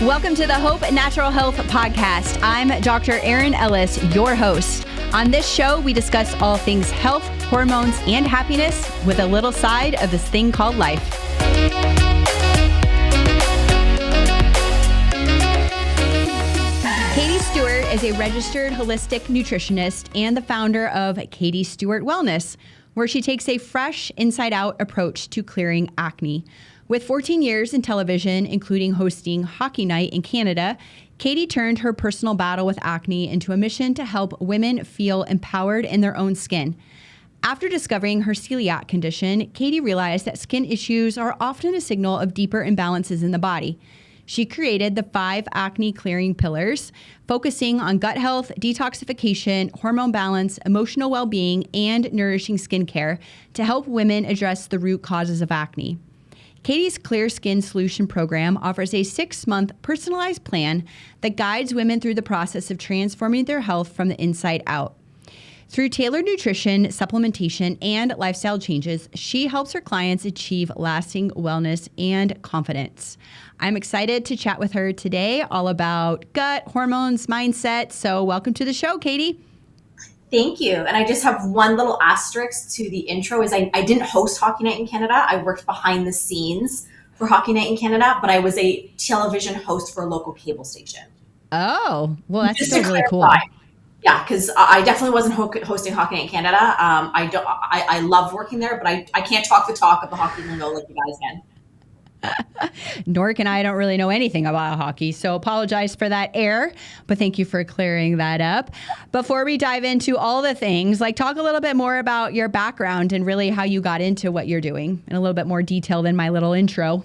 Welcome to the Hope Natural Health Podcast. I'm Dr. Erin Ellis, your host. On this show, we discuss all things health, hormones, and happiness with a little side of this thing called life. Katie Stewart is a registered holistic nutritionist and the founder of Katie Stewart Wellness, where she takes a fresh, inside-out approach to clearing acne. With 14 years in television, including hosting Hockey Night in Canada, Katie turned her personal battle with acne into a mission to help women feel empowered in their own skin. After discovering her celiac condition, Katie realized that skin issues are often a signal of deeper imbalances in the body. She created the Five Acne Clearing Pillars, focusing on gut health, detoxification, hormone balance, emotional well-being, and nourishing skincare to help women address the root causes of acne. Katie's Clear Skin Solution program offers a 6-month personalized plan that guides women through the process of transforming their health from the inside out. Through tailored nutrition, supplementation, and lifestyle changes, she helps her clients achieve lasting wellness and confidence. I'm excited to chat with her today all about gut, hormones, mindset. So welcome to the show, Katie. Thank you. And I just have one little asterisk to the intro is I didn't host Hockey Night in Canada. I worked behind the scenes for Hockey Night in Canada, but I was a television host for a local cable station. Oh, well, that's still really cool. Yeah, because I definitely wasn't hosting Hockey Night in Canada. I love working there, but I can't talk the talk of the hockey lingo like you guys can. Nor can I don't really know anything about hockey, so apologize for that error, but thank you for clearing that up. Before we dive into all the things, talk a little bit more about your background and really how you got into what you're doing in a little bit more detail than my little intro.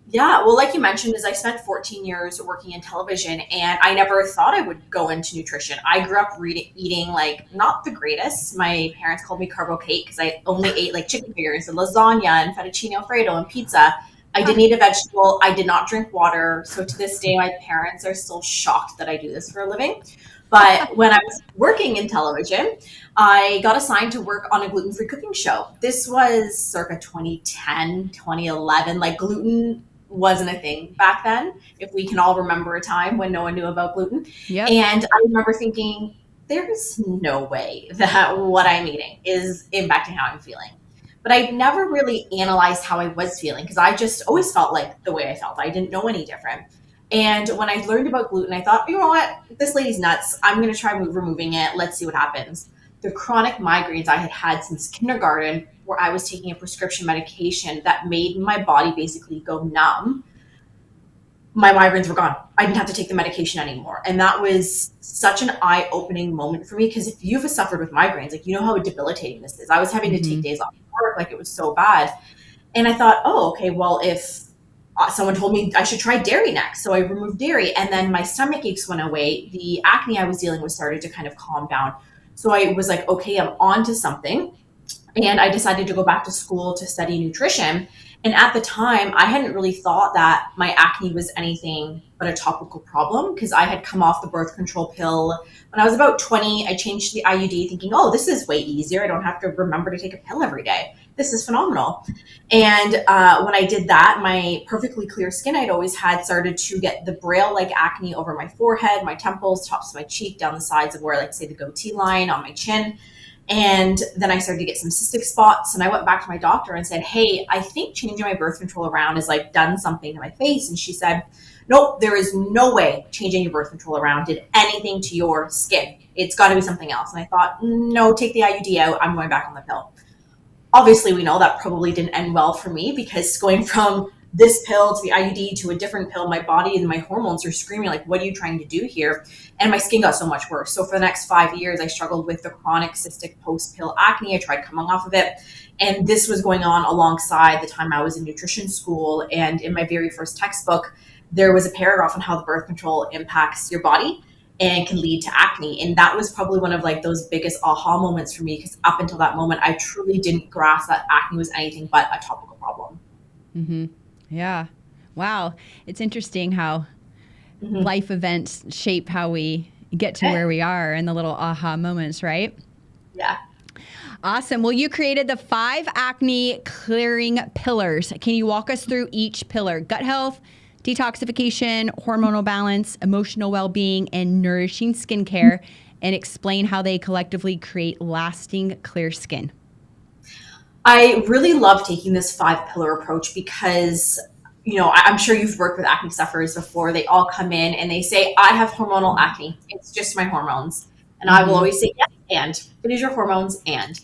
Yeah, well, like you mentioned, is I spent 14 years working in television, and I never thought I would go into nutrition. I grew up eating not the greatest. My parents called me Carbo Cake because I only ate chicken fingers and lasagna and fettuccine Alfredo and pizza. I didn't eat a vegetable. I did not drink water. So to this day, my parents are still shocked that I do this for a living. But when I was working in television, I got assigned to work on a gluten-free cooking show. This was circa 2010, 2011. Gluten wasn't a thing back then, if we can all remember a time when no one knew about gluten. Yep. And I remember thinking, there's no way that what I'm eating is impacting how I'm feeling. But I never really analyzed how I was feeling because I just always felt like the way I felt. I didn't know any different. And when I learned about gluten, I thought, you know what? This lady's nuts. I'm going to try removing it. Let's see what happens. The chronic migraines I had had since kindergarten, where I was taking a prescription medication that made my body basically go numb, my migraines were gone. I didn't have to take the medication anymore. And that was such an eye-opening moment for me because if you've suffered with migraines, you know how debilitating this is. I was having to take days off work, it was so bad. And I thought, oh, okay, well, if someone told me I should try dairy next. So I removed dairy and then my stomach aches went away. The acne I was dealing with started to kind of calm down. So I was like, okay, I'm on to something. And I decided to go back to school to study nutrition. And at the time, I hadn't really thought that my acne was anything but a topical problem because I had come off the birth control pill. When I was about 20, I changed to the IUD thinking, oh, this is way easier. I don't have to remember to take a pill every day. This is phenomenal. And when I did that, my perfectly clear skin I'd always had started to get the braille-like acne over my forehead, my temples, tops of my cheek, down the sides of where, say, the goatee line on my chin. And then I started to get some cystic spots and I went back to my doctor and said, hey, I think changing my birth control around has done something to my face. And she said, nope, there is no way changing your birth control around did anything to your skin. It's got to be something else. And I thought, no, take the IUD out. I'm going back on the pill. Obviously, we know that probably didn't end well for me because going from this pill to the IUD to a different pill, my body and my hormones are screaming what are you trying to do here? And my skin got so much worse. So for the next 5 years, I struggled with the chronic cystic post-pill acne. I tried coming off of it. And this was going on alongside the time I was in nutrition school. And in my very first textbook, there was a paragraph on how the birth control impacts your body and can lead to acne. And that was probably one of those biggest aha moments for me because up until that moment, I truly didn't grasp that acne was anything but a topical problem. Mm-hmm. Yeah. Wow. It's interesting how life events shape how we get to where we are and the little aha moments, right? Yeah. Awesome. Well, you created the 5 Acne Clearing Pillars. Can you walk us through each pillar? Gut health, detoxification, hormonal balance, emotional well-being, and nourishing skincare, and explain how they collectively create lasting, clear skin. I really love taking this 5-pillar approach because, I'm sure you've worked with acne sufferers before. They all come in and they say, I have hormonal acne. It's just my hormones. And I will always say, yeah, and it is your hormones and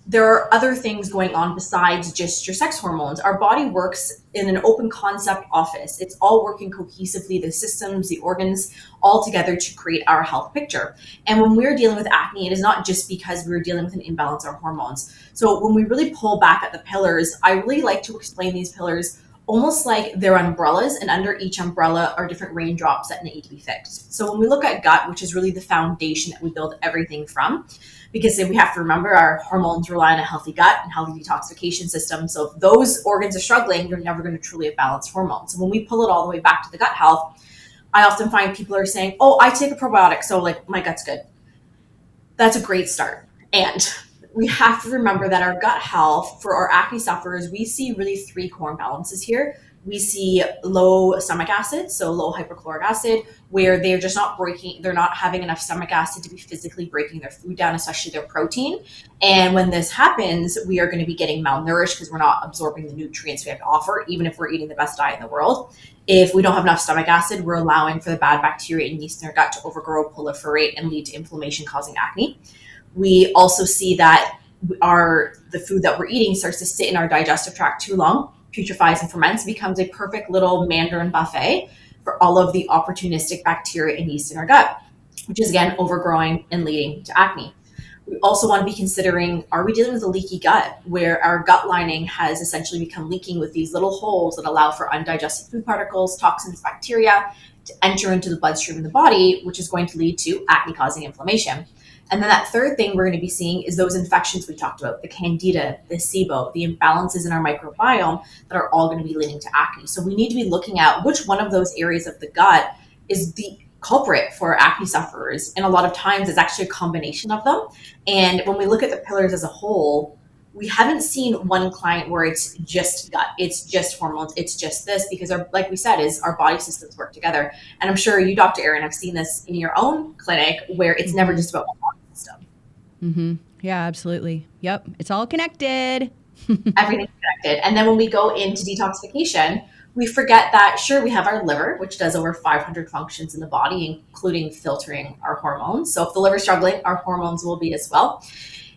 there are other things going on besides just your sex hormones. Our body works in an open concept office. It's all working cohesively, the systems, the organs, all together to create our health picture. And when we're dealing with acne, it is not just because we're dealing with an imbalance of hormones. So when we really pull back at the pillars, I really like to explain these pillars almost like they're umbrellas, and under each umbrella are different raindrops that need to be fixed. So when we look at gut, which is really the foundation that we build everything from, because we have to remember our hormones rely on a healthy gut and healthy detoxification system. So if those organs are struggling, you're never going to truly have balanced hormones. So when we pull it all the way back to the gut health, I often find people are saying, oh, I take a probiotic, so like my gut's good. That's a great start. And we have to remember that our gut health for our acne sufferers, we see really 3 core imbalances here. We see low stomach acid, so low hypochloric acid, where they're just they're not having enough stomach acid to be physically breaking their food down, especially their protein. And when this happens, we are going to be getting malnourished because we're not absorbing the nutrients we have to offer, even if we're eating the best diet in the world. If we don't have enough stomach acid, we're allowing for the bad bacteria and yeast in our gut to overgrow, proliferate, and lead to inflammation causing acne. We also see that the food that we're eating starts to sit in our digestive tract too long, putrefies and ferments, becomes a perfect little Mandarin buffet for all of the opportunistic bacteria and yeast in our gut, which is again overgrowing and leading to acne. We also want to be considering, are we dealing with a leaky gut where our gut lining has essentially become leaking with these little holes that allow for undigested food particles, toxins, bacteria to enter into the bloodstream in the body, which is going to lead to acne causing inflammation. And then that third thing we're going to be seeing is those infections we talked about, the candida, the SIBO, the imbalances in our microbiome that are all going to be leading to acne. So we need to be looking at which one of those areas of the gut is the culprit for acne sufferers. And a lot of times it's actually a combination of them. And when we look at the pillars as a whole, we haven't seen one client where it's just gut, it's just hormones, it's just this, because like we said, our body systems work together. And I'm sure you, Dr. Erin, have seen this in your own clinic where it's never just about one body system. Mm-hmm. Yeah, absolutely. Yep. It's all connected. Everything's connected. And then when we go into detoxification, we forget that, sure, we have our liver, which does over 500 functions in the body, including filtering our hormones. So if the liver's struggling, our hormones will be as well.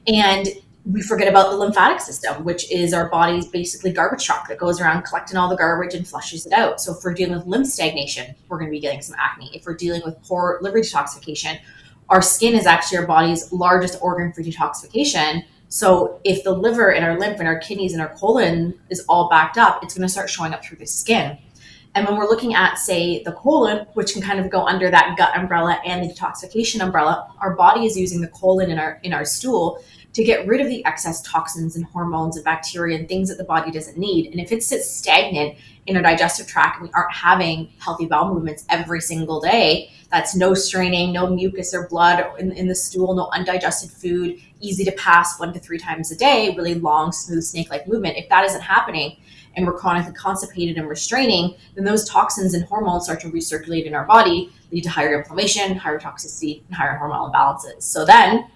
And we forget about the lymphatic system, which is our body's basically garbage truck that goes around collecting all the garbage and flushes it out. So if we're dealing with lymph stagnation, we're going to be getting some acne. If we're dealing with poor liver detoxification, our skin is actually our body's largest organ for detoxification. So if the liver and our lymph and our kidneys and our colon is all backed up, it's going to start showing up through the skin. And when we're looking at, say, the colon, which can kind of go under that gut umbrella and the detoxification umbrella, our body is using the colon in our stool to get rid of the excess toxins and hormones and bacteria and things that the body doesn't need. And if it sits stagnant in our digestive tract and we aren't having healthy bowel movements every single day, that's no straining, no mucus or blood in the stool, no undigested food, easy to pass 1 to 3 times a day, really long, smooth, snake-like movement. If that isn't happening and we're chronically constipated and restraining, then those toxins and hormones start to recirculate in our body, lead to higher inflammation, higher toxicity, and higher hormonal imbalances. So then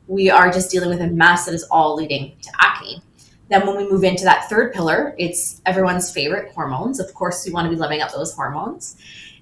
we are just dealing with a mess that is all leading to acne. Then when we move into that third pillar, it's everyone's favorite, hormones. Of course, we want to be living up those hormones.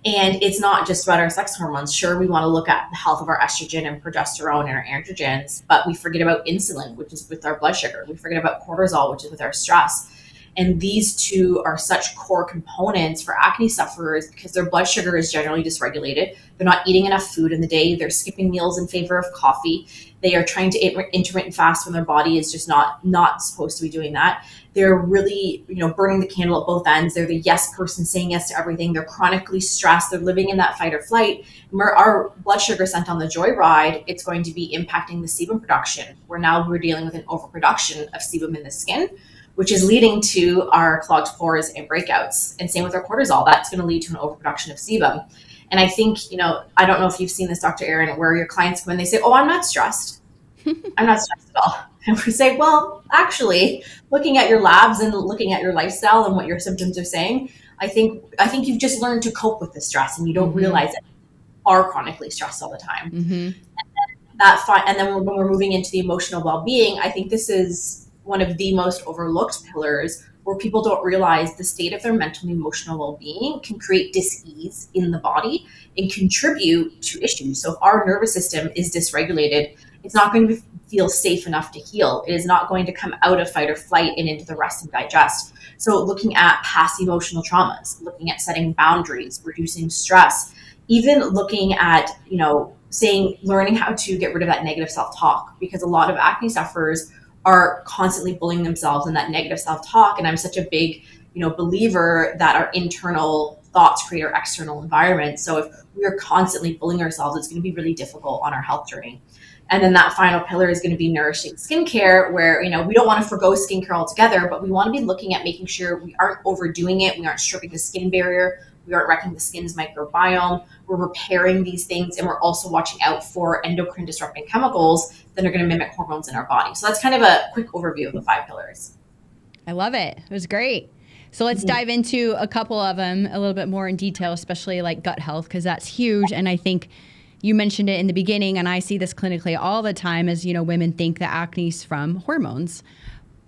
And it's not just about our sex hormones. Sure, we want to look at the health of our estrogen and progesterone and our androgens, but we forget about insulin, which is with our blood sugar. We forget about cortisol, which is with our stress. And these two are such core components for acne sufferers because their blood sugar is generally dysregulated. They're not eating enough food in the day. They're skipping meals in favor of coffee. They are trying to intermittent fast when their body is just not supposed to be doing that. They're really, burning the candle at both ends. They're the yes person saying yes to everything. They're chronically stressed. They're living in that fight or flight. Where our blood sugar sent on the joyride, it's going to be impacting the sebum production, where now we're dealing with an overproduction of sebum in the skin, which is leading to our clogged pores and breakouts. And same with our cortisol. That's going to lead to an overproduction of sebum. And I think, I don't know if you've seen this, Dr. Erin, where your clients come in, they say, oh, I'm not stressed. I'm not stressed at all. And we say, well, actually, looking at your labs and looking at your lifestyle and what your symptoms are saying, I think you've just learned to cope with the stress, and you don't realize that you are chronically stressed all the time. And then when we're moving into the emotional well-being, I think this is one of the most overlooked pillars, where people don't realize the state of their mental and emotional well-being can create dis-ease in the body and contribute to issues. So if our nervous system is dysregulated, it's not going to feel safe enough to heal. It is not going to come out of fight or flight and into the rest and digest. So looking at past emotional traumas, looking at setting boundaries, reducing stress, even looking at, learning how to get rid of that negative self-talk, because a lot of acne sufferers are constantly bullying themselves in that negative self-talk. And I'm such a big, believer that our internal thoughts create our external environment. So if we are constantly bullying ourselves, it's going to be really difficult on our health journey. And then that final pillar is going to be nourishing skincare, where, we don't want to forgo skincare altogether, but we want to be looking at making sure we aren't overdoing it. We aren't stripping the skin barrier. We aren't wrecking the skin's microbiome. We're repairing these things, and we're also watching out for endocrine disrupting chemicals that are going to mimic hormones in our body. So that's kind of a quick overview of the 5 pillars. I love it. It was great. So let's dive into a couple of them a little bit more in detail, especially like gut health, because that's huge. And I think you mentioned it in the beginning, and I see this clinically all the time, as women think that acne's from hormones.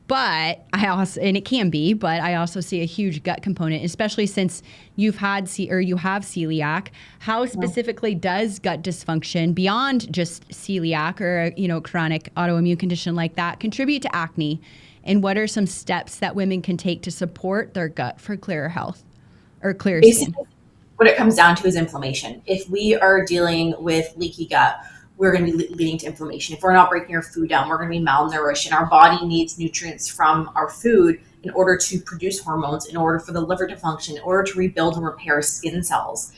But and it can be, but I also see a huge gut component, especially since you have celiac. How specifically does gut dysfunction, beyond just celiac or chronic autoimmune condition like that, contribute to acne? And what are some steps that women can take to support their gut for clearer health or clearer skin? What it comes down to is inflammation. If we are dealing with leaky gut, we're going to be leading to inflammation. If we're not breaking our food down, we're going to be malnourished, and our body needs nutrients from our food in order to produce hormones, in order for the liver to function, in order to rebuild and repair skin cells.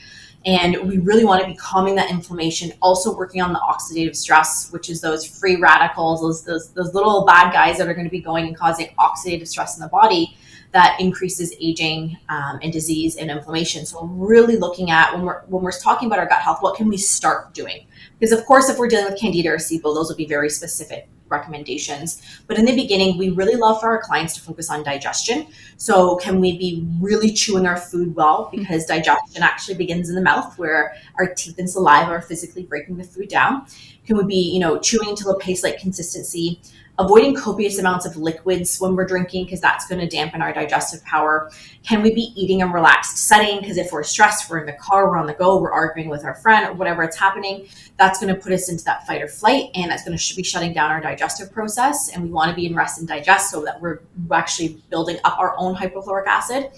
And we really want to be calming that inflammation, also working on the oxidative stress, which is those free radicals, those little bad guys that are going to be going and causing oxidative stress in the body that increases aging and disease and inflammation. So really looking at, when we're talking about our gut health, what can we start doing? Because of course, if we're dealing with Candida or SIBO, those will be very specific recommendations. But in the beginning, we really love for our clients to focus on digestion. So can we be really chewing our food well? Because digestion actually begins in the mouth, where our teeth and saliva are physically breaking the food down. Can we be, chewing until a paste-like consistency? Avoiding copious amounts of liquids when we're drinking, because that's going to dampen our digestive power. Can we be eating in a relaxed setting? Because if we're stressed, we're in the car, we're on the go, we're arguing with our friend, or whatever it's happening, that's going to put us into that fight or flight, and that's going to be shutting down our digestive process. And we want to be in rest and digest, so that we're actually building up our own hypochloric acid.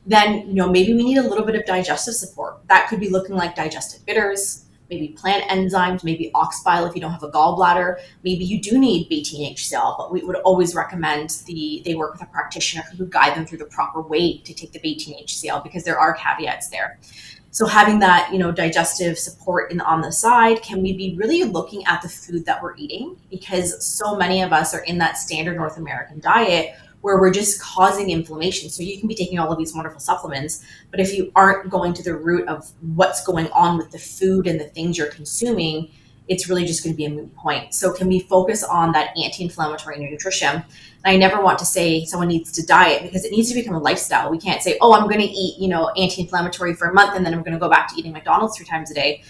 Then, maybe we need a little bit of digestive support. That could be looking like digested bitters, maybe plant enzymes, maybe ox bile if you don't have a gallbladder. Maybe you do need beta-HCl, but we would always recommend they work with a practitioner who would guide them through the proper way to take the beta-HCl, because there are caveats there. So having that, digestive support on the side, can we be really looking at the food that we're eating? Because so many of us are in that standard North American diet where we're just causing inflammation. So you can be taking all of these wonderful supplements, but if you aren't going to the root of what's going on with the food and the things you're consuming, it's really just going to be a moot point. So can we focus on that anti-inflammatory nutrition? And I never want to say someone needs to diet, because it needs to become a lifestyle. We can't say, I'm going to eat, anti-inflammatory for a month, and then I'm going to go back to eating McDonald's 3 times a day.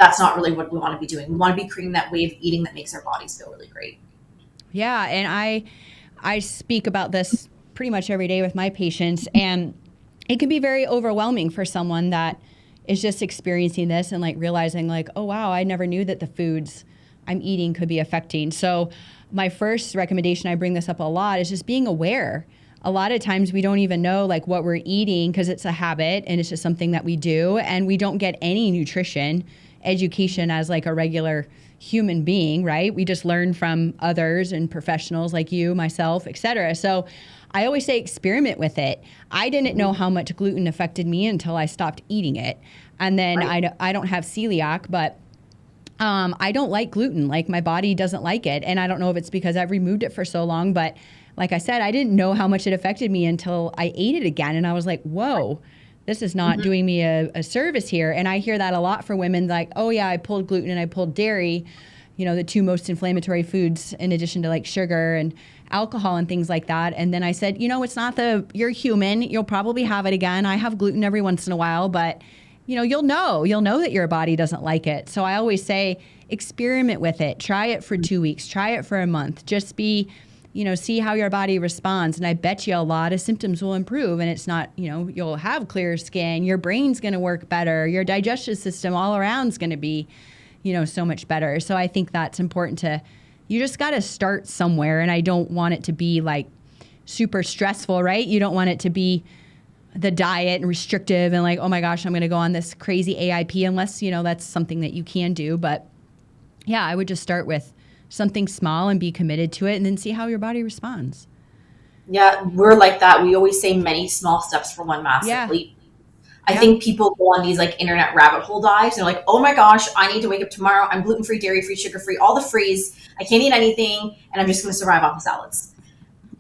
That's not really what we want to be doing. We want to be creating that way of eating that makes our bodies feel really great. Yeah. And I speak about this pretty much every day with my patients, and it can be very overwhelming for someone that is just experiencing this and realizing oh wow, I never knew that the foods I'm eating could be affecting. So my first recommendation, I bring this up a lot, is just being aware. A lot of times we don't even know what we're eating, because it's a habit and it's just something that we do, and we don't get any nutrition education as a regular human being, right? We just learn from others and professionals like you, myself, etc. So I always say experiment with it. I didn't know how much gluten affected me until I stopped eating it. And then right. I don't have celiac, but I don't like gluten. My body doesn't like it. And I don't know if it's because I've removed it for so long, but like I said, I didn't know how much it affected me until I ate it again. And I was like, whoa, this is not doing me a service here. And I hear that a lot for women, oh yeah, I pulled gluten and I pulled dairy, the two most inflammatory foods in addition to like sugar and alcohol and things like that. And then I said, it's not you're human. You'll probably have it again. I have gluten every once in a while, but you'll know that your body doesn't like it. So I always say, experiment with it. Try it for 2 weeks. Try it for a month. Just see how your body responds. And I bet you a lot of symptoms will improve. And it's not, you'll have clear skin. Your brain's going to work better. Your digestive system all around is going to be, so much better. So I think that's important you just got to start somewhere. And I don't want it to be like super stressful, right? You don't want it to be the diet and restrictive and like, oh my gosh, I'm going to go on this crazy AIP unless, that's something that you can do. But yeah, I would just start with something small and be committed to it and then see how your body responds. Yeah, we're like that. We always say many small steps for one massive leap. I think people go on these like internet rabbit hole dives and they're like, oh my gosh, I need to wake up tomorrow. I'm gluten-free, dairy-free, sugar-free, all the frees. I can't eat anything and I'm just going to survive off of salads.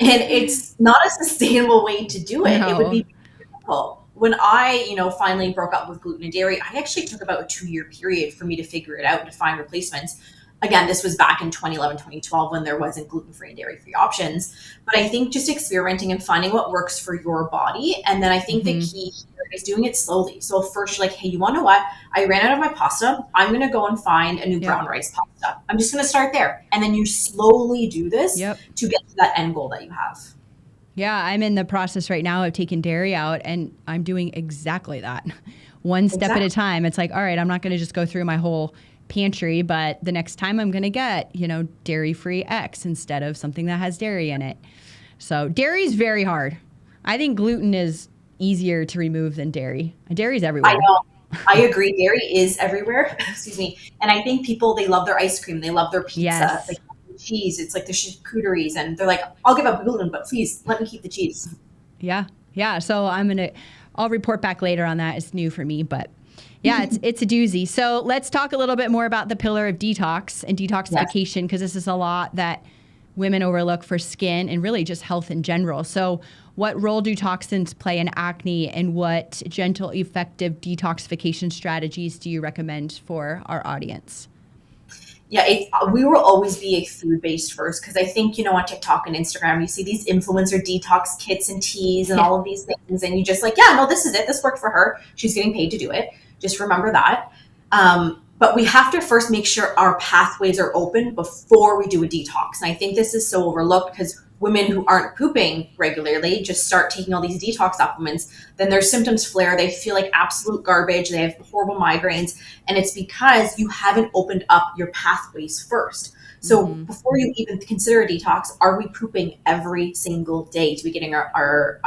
And it's not a sustainable way to do it. No. It would be difficult. When I, finally broke up with gluten and dairy, I actually took about a 2-year period for me to figure it out and to find replacements. Again, this was back in 2011, 2012 when there wasn't gluten-free and dairy-free options. But I think just experimenting and finding what works for your body. And then I think the key here is doing it slowly. So first you're like, hey, you want to know what? I ran out of my pasta. I'm going to go and find a new brown rice pasta. I'm just going to start there. And then you slowly do this to get to that end goal that you have. Yeah, I'm in the process right now of taking dairy out and I'm doing exactly that. One step at a time. It's like, all right, I'm not going to just go through my whole pantry, but the next time I'm going to get, dairy-free X instead of something that has dairy in it. So dairy is very hard. I think gluten is easier to remove than dairy. Dairy's everywhere. I know. I agree. Dairy is everywhere. Excuse me. And I think people, they love their ice cream. They love their pizza. Yes. They love the cheese. It's like the charcuteries. And they're like, I'll give up gluten, but please let me keep the cheese. Yeah. Yeah. So I'll report back later on that. It's new for me, but yeah, it's a doozy. So let's talk a little bit more about the pillar of detox and detoxification, because this is a lot that women overlook for skin and really just health in general. So what role do toxins play in acne, and what gentle, effective detoxification strategies do you recommend for our audience? Yeah, we will always be a food-based first, because I think, on TikTok and Instagram, you see these influencer detox kits and teas and all of these things, and you just like, yeah, no, this is it. This worked for her. She's getting paid to do it. Just remember that. But we have to first make sure our pathways are open before we do a detox. And I think this is so overlooked, because women who aren't pooping regularly just start taking all these detox supplements. Then their symptoms flare. They feel like absolute garbage. They have horrible migraines. And it's because you haven't opened up your pathways first. So before you even consider a detox, are we pooping every single day to be getting our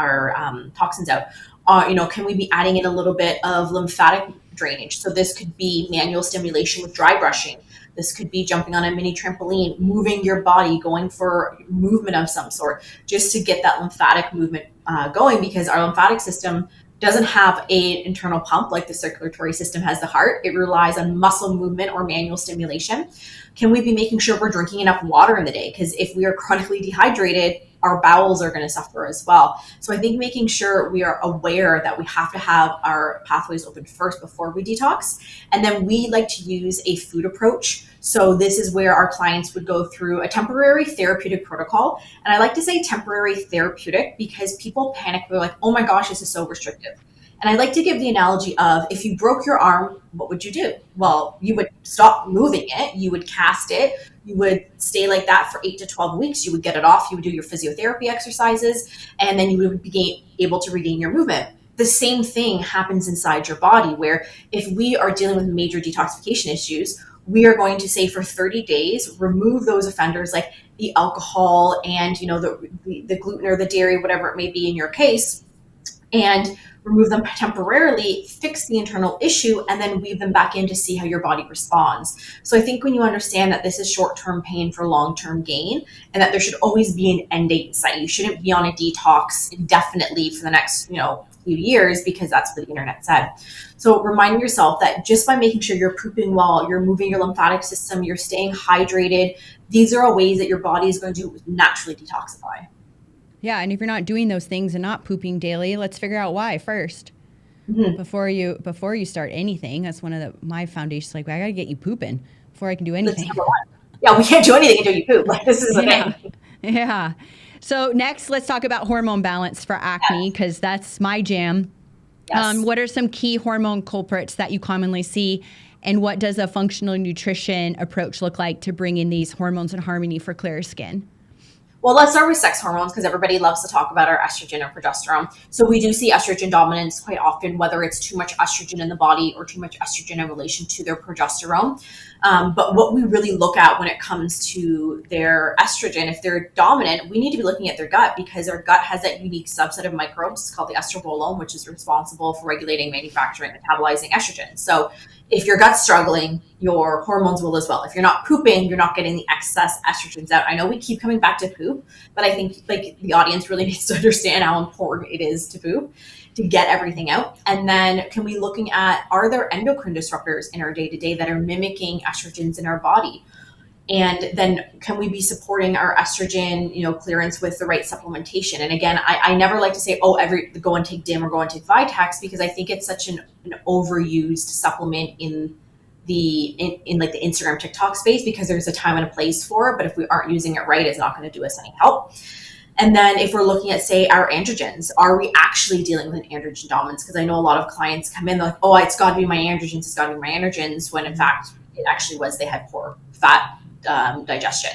toxins out? Can we be adding in a little bit of lymphatic drainage? So this could be manual stimulation with dry brushing. This could be jumping on a mini trampoline, moving your body, going for movement of some sort, just to get that lymphatic movement going, because our lymphatic system doesn't have an internal pump like the circulatory system has the heart. It relies on muscle movement or manual stimulation. Can we be making sure we're drinking enough water in the day? Because if we are chronically dehydrated, our bowels are going to suffer as well. So I think making sure we are aware that we have to have our pathways open first before we detox. And then we like to use a food approach. So this is where our clients would go through a temporary therapeutic protocol. And I like to say temporary therapeutic because people panic. They're like, oh my gosh, this is so restrictive. And I like to give the analogy of, if you broke your arm, what would you do? Well, you would stop moving it. You would cast it. You would stay like that for 8 to 12 weeks. You would get it off. You would do your physiotherapy exercises, and then you would be able to regain your movement. The same thing happens inside your body, where if we are dealing with major detoxification issues, we are going to say for 30 days, remove those offenders like the alcohol and, the gluten or the dairy, whatever it may be in your case, and remove them temporarily, fix the internal issue, and then weave them back in to see how your body responds. So I think when you understand that this is short-term pain for long-term gain, and that there should always be an end date in sight. You shouldn't be on a detox indefinitely for the next, few years, because that's what the internet said. So reminding yourself that just by making sure you're pooping well, you're moving your lymphatic system, you're staying hydrated, these are all ways that your body is going to naturally detoxify. Yeah, and if you're not doing those things and not pooping daily, let's figure out why first. Before you start anything. That's one of my foundations. Like, I got to get you pooping before I can do anything. Yeah, we can't do anything until you poop. Like, this is the thing. Yeah. So next, let's talk about hormone balance for acne, because that's my jam. Yes. What are some key hormone culprits that you commonly see, and what does a functional nutrition approach look like to bring in these hormones in harmony for clearer skin? Well, let's start with sex hormones, because everybody loves to talk about our estrogen or progesterone. So we do see estrogen dominance quite often, whether it's too much estrogen in the body or too much estrogen in relation to their progesterone. But what we really look at when it comes to their estrogen, if they're dominant, we need to be looking at their gut, because their gut has that unique subset of microbes called the estrobolome, which is responsible for regulating, manufacturing, metabolizing estrogen. So if your gut's struggling, your hormones will as well. If you're not pooping, you're not getting the excess estrogens out. I know we keep coming back to poop, but I think like the audience really needs to understand how important it is to poop to get everything out. And then can we looking at, are there endocrine disruptors in our day-to-day that are mimicking estrogens in our body? And then can we be supporting our estrogen, clearance with the right supplementation? And again, I never like to say, go and take DIM or go and take Vitex, because I think it's such an overused supplement in like the Instagram, TikTok space, because there's a time and a place for it. But if we aren't using it right, it's not going to do us any help. And then if we're looking at, say, our androgens, are we actually dealing with an androgen dominance? Because I know a lot of clients come in, they're like, oh, it's got to be my androgens, it's got to be my androgens, when in fact it actually was they had poor fat digestion.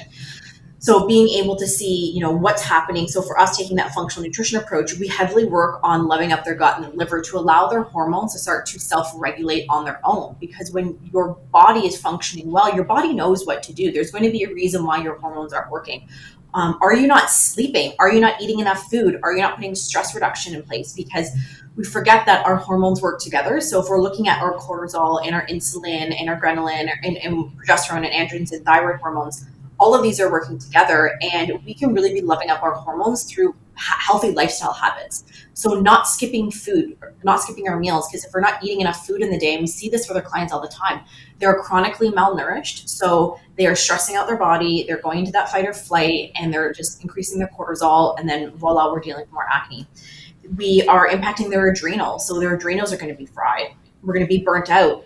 So being able to see, what's happening. So for us taking that functional nutrition approach, we heavily work on loving up their gut and their liver to allow their hormones to start to self-regulate on their own. Because when your body is functioning well, your body knows what to do. There's going to be a reason why your hormones aren't working. Are you not sleeping? Are you not eating enough food? Are you not putting stress reduction in place? Because we forget that our hormones work together. So if we're looking at our cortisol and our insulin and our ghrelin and progesterone and androgens and thyroid hormones, all of these are working together, and we can really be loving up our hormones through healthy lifestyle habits. So not skipping food, not skipping our meals, because if we're not eating enough food in the day, and we see this with our clients all the time, they're chronically malnourished. So they are stressing out their body, they're going into that fight or flight, and they're just increasing their cortisol, and then voila, we're dealing with more acne. We are impacting their adrenals. So their adrenals are going to be fried. We're going to be burnt out.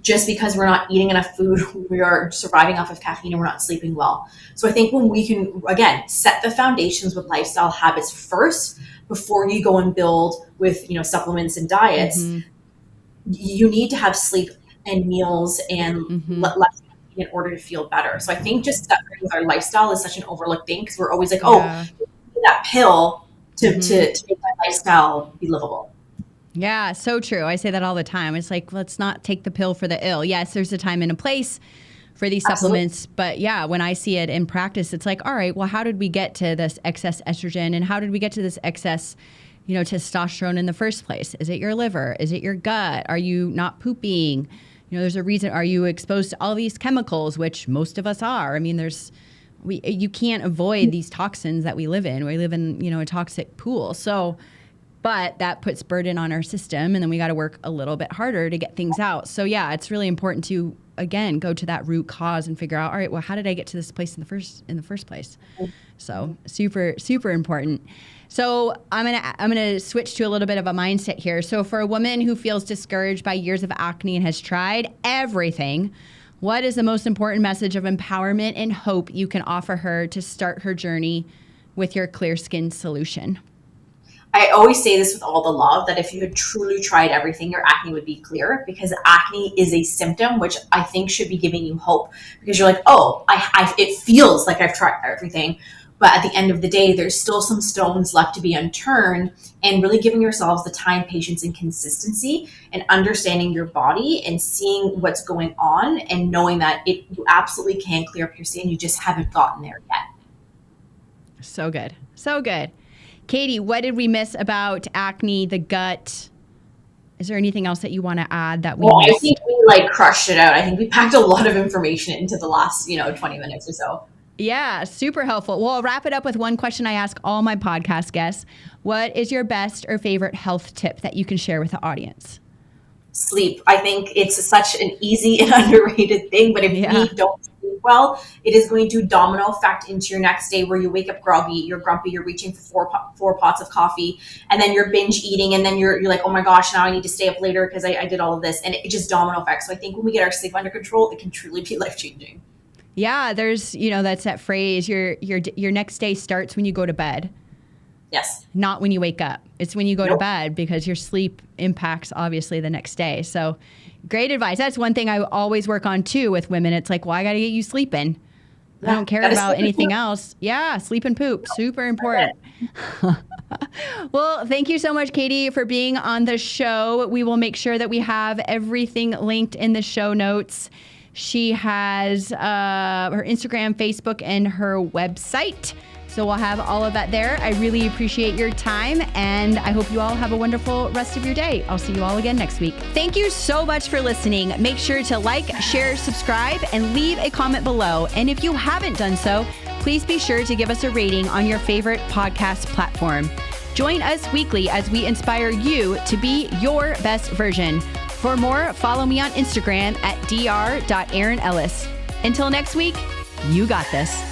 Just because we're not eating enough food, we are surviving off of caffeine and we're not sleeping well. So I think when we can, again, set the foundations with lifestyle habits first, before you go and build with, supplements and diets, you need to have sleep and meals and less in order to feel better. So I think just starting with our lifestyle is such an overlooked thing, because we're always like, that pill to make my lifestyle be livable. Yeah, so true. I say that all the time. It's like, let's not take the pill for the ill. Yes, there's a time and a place for these supplements. But yeah, when I see it in practice, it's like, all right, well, how did we get to this excess estrogen? And how did we get to this excess, testosterone in the first place? Is it your liver? Is it your gut? Are you not pooping? There's a reason. Are you exposed to all these chemicals, which most of us are? I mean, you can't avoid these toxins that we live in. We live in, a toxic pool. But that puts burden on our system, and then we got to work a little bit harder to get things out. So yeah, it's really important to, again, go to that root cause and figure out, all right, well, how did I get to this place in the first place? So super, super important. So I'm gonna switch to a little bit of a mindset here. So for a woman who feels discouraged by years of acne and has tried everything, what is the most important message of empowerment and hope you can offer her to start her journey with your clear skin solution? I always say this with all the love, that if you had truly tried everything, your acne would be clear, because acne is a symptom, which I think should be giving you hope, because you're like, oh, it feels like I've tried everything. But at the end of the day, there's still some stones left to be unturned, and really giving yourselves the time, patience, and consistency, and understanding your body and seeing what's going on, and knowing that you absolutely can clear up your skin. You just haven't gotten there yet. So good. So good. Katie, what did we miss about acne, the gut? Is there anything else that you want to add that we missed? I think we crushed it out. I think we packed a lot of information into the last, 20 minutes or so. Yeah, super helpful. Well, I'll wrap it up with one question I ask all my podcast guests. What is your best or favorite health tip that you can share with the audience? Sleep. I think it's such an easy and underrated thing, but if we don't sleep well, it is going to domino effect into your next day, where you wake up groggy, you're grumpy, you're reaching for four pots of coffee, and then you're binge eating, and then you're like, oh my gosh, now I need to stay up later because I did all of this, and it just domino effects. So I think when we get our sleep under control, it can truly be life-changing. Yeah, there's, that's that phrase, your next day starts when you go to bed. Yes. Not when you wake up. It's when you go to bed, because your sleep impacts obviously the next day. So great advice. That's one thing I always work on too with women. It's like, well, I got to get you sleeping. I don't care about anything else. Yeah, sleep and poop. Super important. Well, thank you so much, Katie, for being on the show. We will make sure that we have everything linked in the show notes. She has her Instagram, Facebook, and her website. So we'll have all of that there. I really appreciate your time, and I hope you all have a wonderful rest of your day. I'll see you all again next week. Thank you so much for listening. Make sure to like, share, subscribe, and leave a comment below. And if you haven't done so, please be sure to give us a rating on your favorite podcast platform. Join us weekly as we inspire you to be your best version. For more, follow me on Instagram at dr.erinellis. Until next week, you got this.